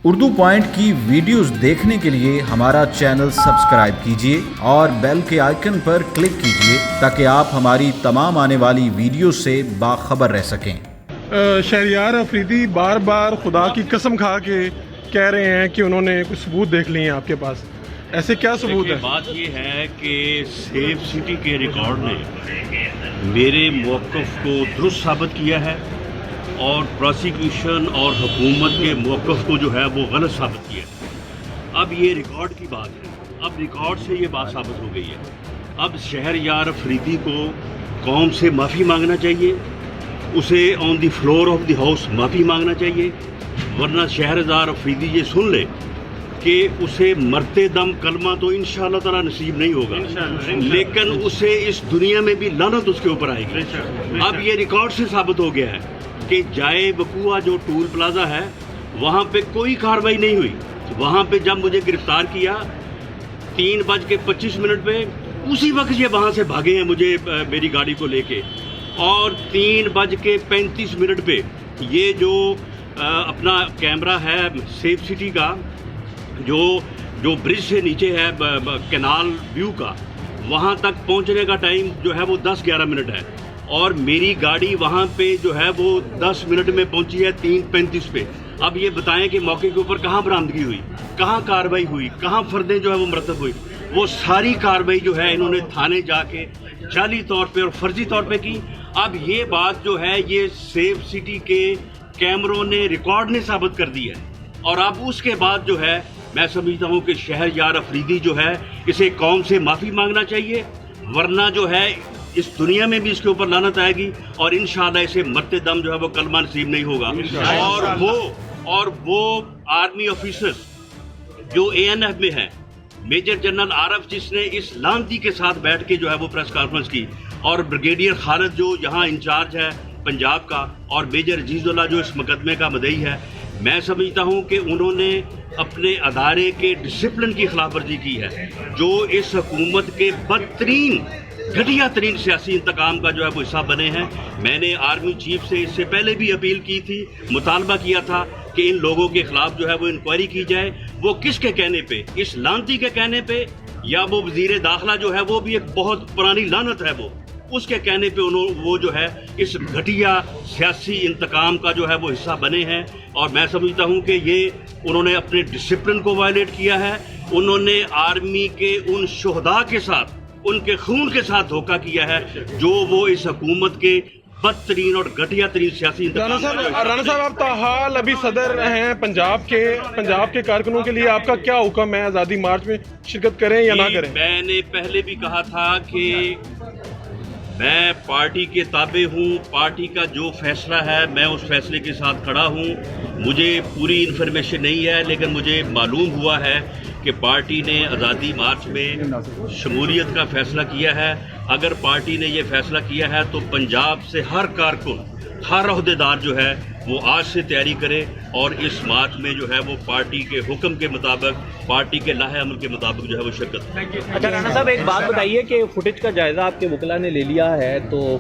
Urdu point کی videos دیکھنے کے لیے ہمارا چینل سبسکرائب کیجیے اور بیل کے آئیکن پر کلک کیجیے تاکہ آپ ہماری تمام آنے والی ویڈیوز سے باخبر رہ سکیں۔ شہریار افریدی بار بار خدا کی قسم کھا کے کہہ رہے ہیں کہ انہوں نے کچھ ثبوت دیکھ لیے ہیں آپ کے پاس، ایسے کیا ثبوت ہے؟ بات یہ ہے کہ سیف سٹی کے ریکارڈ نے میرے موقف کو درست ثابت کیا ہے اور پروسیکیوشن اور حکومت کے موقف کو جو ہے وہ غلط ثابت کیا ہے۔ اب یہ ریکارڈ کی بات ہے، اب ریکارڈ سے یہ بات ثابت ہو گئی ہے۔ اب شہریار افریدی کو قوم سے معافی مانگنا چاہیے، اسے آن دی فلور آف دی ہاؤس معافی مانگنا چاہیے، ورنہ شہریار افریدی یہ سن لے کہ اسے مرتے دم کلمہ تو انشاءاللہ تعالیٰ نصیب نہیں ہوگا، لیکن اسے اس دنیا میں بھی لعنت اس کے اوپر آئے گی۔ اب یہ ریکارڈ سے ثابت ہو گیا ہے کہ جائے وقوع جو ٹول پلازا ہے وہاں پہ کوئی کارروائی نہیں ہوئی۔ وہاں پہ جب مجھے گرفتار کیا 3:25 پہ، اسی وقت یہ وہاں سے بھاگے ہیں مجھے میری گاڑی کو لے کے، اور 3:35 پہ یہ جو اپنا کیمرہ ہے سیف سٹی کا جو برج سے نیچے ہے کینال ویو کا، وہاں تک پہنچنے کا ٹائم جو ہے وہ 10-11 ہے، اور میری گاڑی وہاں پہ جو ہے وہ 10 منٹ میں پہنچی ہے 3:35 پہ۔ اب یہ بتائیں کہ موقع کے اوپر کہاں برآمدگی ہوئی، کہاں کارروائی ہوئی، کہاں فردیں جو ہے وہ مرتب ہوئی؟ وہ ساری کارروائی جو ہے انہوں نے تھانے جا کے جعلی طور پہ اور فرضی طور پہ کی۔ اب یہ بات جو ہے یہ سیف سٹی کے کیمروں نے ریکارڈ نے ثابت کر دی ہے، اور اب اس کے بعد جو ہے میں سمجھتا ہوں کہ شہریار افریدی جو ہے اسے قوم سے معافی مانگنا چاہیے، ورنہ جو ہے اس دنیا میں بھی اس کے اوپر لعنت آئے گی، اور انشاءاللہ اسے مرتے دم جو ہے وہ کلمہ نصیب نہیں ہوگا۔ اور وہ آرمی آفیسرز جو ANF میں ہیں، میجر جنرل عارف جس نے اس لعنتی کے ساتھ بیٹھ کے جو ہے وہ پریس کانفرنس کی، اور بریگیڈیئر خالد جو یہاں انچارج ہے پنجاب کا، اور میجر عزیز اللہ جو اس مقدمے کا مدعی ہے، میں سمجھتا ہوں کہ انہوں نے اپنے ادارے کے ڈسپلن کی خلاف ورزی کی ہے، جو اس حکومت کے بدترین گھٹیا ترین سیاسی انتقام کا جو ہے وہ حصہ بنے ہیں۔ میں نے آرمی چیف سے اس سے پہلے بھی اپیل کی تھی، مطالبہ کیا تھا کہ ان لوگوں کے خلاف جو ہے وہ انکوائری کی جائے۔ وہ کس کے کہنے پہ؟ اس لعنتی کے کہنے پہ، یا وہ وزیر داخلہ جو ہے وہ بھی ایک بہت پرانی لعنت ہے، وہ اس کے کہنے پہ وہ جو ہے اس گھٹیا سیاسی انتقام کا جو ہے وہ حصہ بنے ہیں۔ اور میں سمجھتا ہوں کہ یہ انہوں نے اپنے ڈسپلن کو وائلیٹ کیا ہے، انہوں نے آرمی کے ان شہداء کے ساتھ، ان کے خون کے ساتھ دھوکہ کیا ہے جو وہ اس حکومت کے بدترین اور گھٹیا ترین سیاسی رانا صاحب آپ تاحال ابھی صدر ہیں پنجاب کے کارکنوں کے لیے آپ کا کیا حکم ہے؟ آزادی مارچ میں شرکت کریں یا نہ کریں؟ میں نے پہلے بھی کہا تھا کہ میں پارٹی کے تابع ہوں، پارٹی کا جو فیصلہ ہے میں اس فیصلے کے ساتھ کھڑا ہوں۔ مجھے پوری انفارمیشن نہیں ہے، لیکن مجھے معلوم ہوا ہے کہ پارٹی نے آزادی مارچ میں شمولیت کا فیصلہ کیا ہے۔ اگر پارٹی نے یہ فیصلہ کیا ہے تو پنجاب سے ہر کارکن، ہر عہدیدار جو ہے وہ آج سے تیاری کرے، اور اس مارچ میں جو ہے وہ پارٹی کے حکم کے مطابق، پارٹی کے لائحہ عمل کے مطابق جو ہے وہ شرکت کرے۔ اچھا رانا صاحب ایک بات بتائیے کہ فوٹیج کا جائزہ آپ کے وکلا نے لے لیا ہے، تو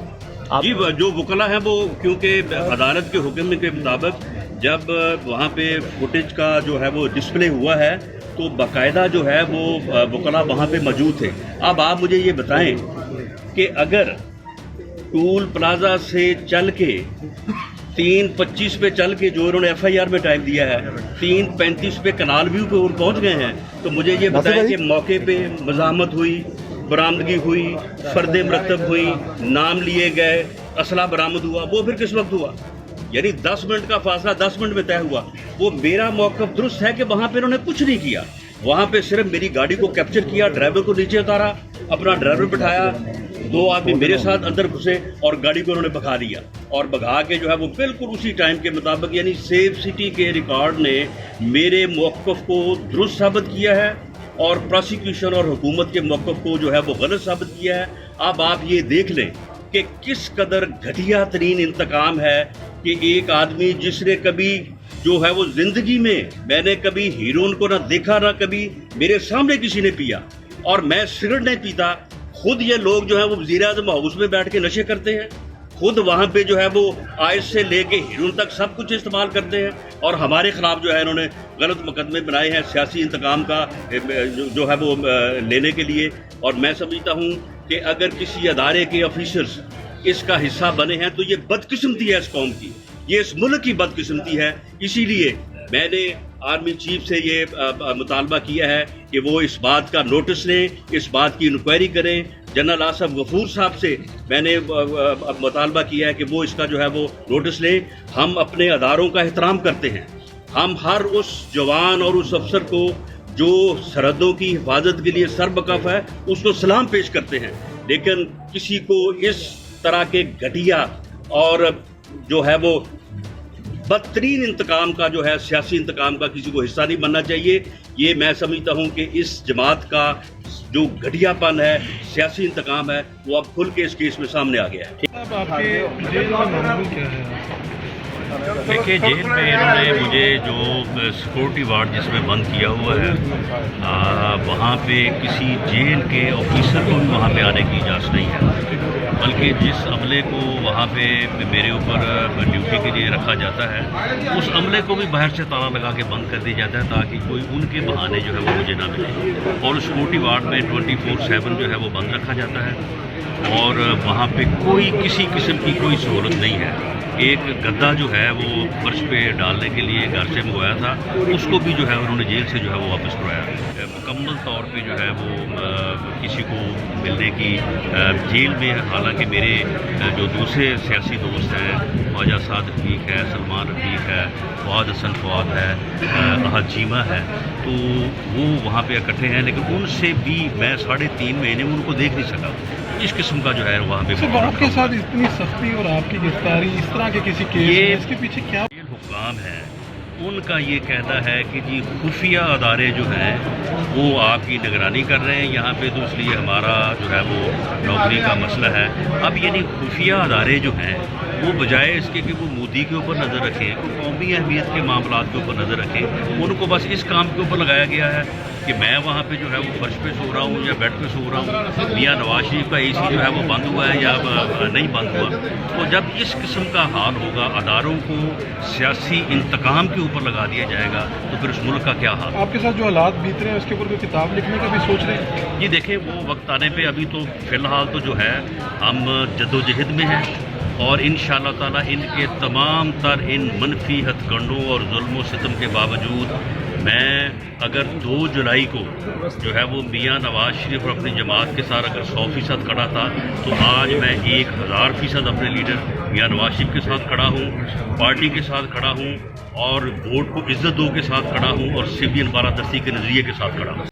جی جو وکلا ہیں وہ کیونکہ عدالت کے حکم کے مطابق جب وہاں پہ فوٹیج کا جو ہے وہ ڈسپلے ہوا ہے تو باقاعدہ جو ہے وہ وکلا وہاں پہ موجود تھے۔ اب آپ مجھے یہ بتائیں کہ اگر ٹول پلازا سے چل کے 3:25 پہ چل کے جو انہوں نے FIR میں ٹائم دیا ہے 3:35 پہ کنال ویو پہ اور پہنچ گئے ہیں، تو مجھے یہ بتائیں کہ موقع پہ مزاحمت ہوئی، برآمدگی ہوئی، فردیں مرتب ہوئی، نام لیے گئے، اسلحہ برآمد ہوا، وہ پھر کس وقت ہوا؟ یعنی 10 منٹ کا فاصلہ 10 منٹ میں طے ہوا۔ وہ میرا موقف درست ہے کہ وہاں پہ انہوں نے کچھ نہیں کیا، وہاں پہ صرف میری گاڑی کو کیپچر کیا، ڈرائیور کو نیچے اتارا، اپنا ڈرائیور بٹھایا، 2 آدمی میرے ساتھ اندر گھسے اور گاڑی کو انہوں نے بھگا لیا، اور بھگا کے جو ہے وہ بالکل اسی ٹائم کے مطابق، یعنی سیف سٹی کے ریکارڈ نے میرے موقف کو درست ثابت کیا ہے اور پروسیکیوشن اور حکومت کے موقف کو جو ہے وہ غلط ثابت کیا ہے۔ اب آپ یہ دیکھ لیں کہ کس قدر گھٹیا ترین انتقام ہے کہ ایک آدمی جس نے کبھی جو ہے وہ زندگی میں نے کبھی ہیروئن کو نہ دیکھا، نہ کبھی میرے سامنے کسی نے پیا، اور میں سگریٹ نہیں پیتا، خود یہ لوگ جو ہیں وہ وزیر اعظم ہاؤس میں بیٹھ کے نشے کرتے ہیں، خود وہاں پہ جو ہے وہ آئس سے لے کے ہیرون تک سب کچھ استعمال کرتے ہیں، اور ہمارے خلاف جو ہے انہوں نے غلط مقدمے بنائے ہیں سیاسی انتقام کا جو ہے وہ لینے کے لیے۔ اور میں سمجھتا ہوں کہ اگر کسی ادارے کے آفیسرز اس کا حصہ بنے ہیں تو یہ بدقسمتی ہے اس قوم کی، یہ اس ملک کی بدقسمتی ہے۔ اسی لیے میں نے آرمی چیف سے یہ مطالبہ کیا ہے کہ وہ اس بات کا نوٹس لیں، اس بات کی انکوائری کریں۔ جنرل آصف غفور صاحب سے میں نے مطالبہ کیا ہے کہ وہ اس کا جو ہے وہ نوٹس لیں۔ ہم اپنے اداروں کا احترام کرتے ہیں، ہم ہر اس جوان اور اس افسر کو جو سرحدوں کی حفاظت کے لیے سربکف ہے اس کو سلام پیش کرتے ہیں، لیکن کسی کو اس طرح کے گھٹیا اور جو ہے وہ بدترین انتقام کا جو ہے سیاسی انتقام کا کسی کو حصہ نہیں بننا چاہیے۔ یہ میں سمجھتا ہوں کہ اس جماعت کا جو گھٹیا پن ہے، سیاسی انتقام ہے، وہ اب کھل کے اس کیس میں سامنے آ گیا ہے۔ اب آپ کے جیل کا معاملہ کیا ہے؟ دیکھیے جیل میں انہوں نے مجھے جو سیکورٹی وارڈ جس میں بند کیا ہوا ہے، وہاں پہ کسی جیل کے آفیسر کو بھی وہاں پہ آنے کی اجازت نہیں ہے، بلکہ جس عملے کو وہاں پہ میرے اوپر ڈیوٹی کے لیے رکھا جاتا ہے اس عملے کو بھی باہر سے تالا لگا کے بند کر دیا جاتا ہے تاکہ کوئی ان کے بہانے جو ہے وہ مجھے نہ ملے، اور سیکورٹی وارڈ میں 24/7 جو ہے وہ بند رکھا جاتا ہے، اور وہاں پہ کوئی کسی قسم کی کوئی سہولت نہیں ہے۔ ایک گدا جو ہے وہ فرش پہ ڈالنے کے لیے گھر سے منگوایا تھا، اس کو بھی جو ہے انہوں نے جیل سے جو ہے وہ واپس کروایا۔ مکمل طور پہ جو ہے وہ کسی کو ملنے کی جیل میں، حالانکہ میرے جو دوسرے سیاسی دوست ہیں، خواجہ سعد رفیق ہے، سلمان رفیق ہے، فواد حسن فواد ہے، احد چیمہ ہے، تو وہ وہاں پہ اکٹھے ہیں، لیکن ان سے بھی میں 3.5 مہینے میں ان کو دیکھ نہیں سکا۔ اس قسم کا جو ہے وہاں پہ آپ کے ساتھ اتنی سختی اور آپ کی گرفتاری اس طرح کے کسی کیس میں، اس کے پیچھے کیا حکام ہے؟ ان کا یہ کہنا ہے کہ جی خفیہ ادارے جو ہیں وہ آپ کی نگرانی کر رہے ہیں یہاں پہ، تو اس لیے ہمارا جو ہے وہ نوکری کا مسئلہ ہے۔ اب یعنی خفیہ ادارے جو ہیں وہ بجائے اس کے کہ وہ مودی کے اوپر نظر رکھیں، قومی اہمیت کے معاملات کے اوپر نظر رکھیں، ان کو بس اس کام کے اوپر لگایا گیا ہے کہ میں وہاں پہ جو ہے وہ فرش پہ سو رہا ہوں یا بیڈ پہ سو رہا ہوں، میاں نواز شریف کا اے سی جو ہے وہ بند ہوا ہے یا نہیں بند ہوا۔ تو جب اس قسم کا حال ہوگا، اداروں کو سیاسی انتقام کے اوپر لگا دیا جائے گا، تو پھر اس ملک کا کیا حال؟ آپ کے ساتھ جو حالات بیت رہے ہیں اس کے اوپر کوئی کتاب لکھنے کا بھی سوچ رہے ہیں؟ یہ دیکھیں وہ وقت آنے پہ، ابھی تو فی الحال تو جو ہے ہم جدوجہد میں ہیں، اور انشاءاللہ تعالیٰ ان کے تمام تر ان منفی ہتھ کنڈوں اور ظلم و ستم کے باوجود میں اگر 2 جولائی کو جو ہے وہ میاں نواز شریف اور اپنی جماعت کے ساتھ اگر 100% کھڑا تھا، تو آج میں 1000% اپنے لیڈر میاں نواز شریف کے ساتھ کھڑا ہوں، پارٹی کے ساتھ کھڑا ہوں، اور ووٹ کو عزت دو کے ساتھ کھڑا ہوں، اور سوین بالادستی کے نظریے کے ساتھ کھڑا ہوں۔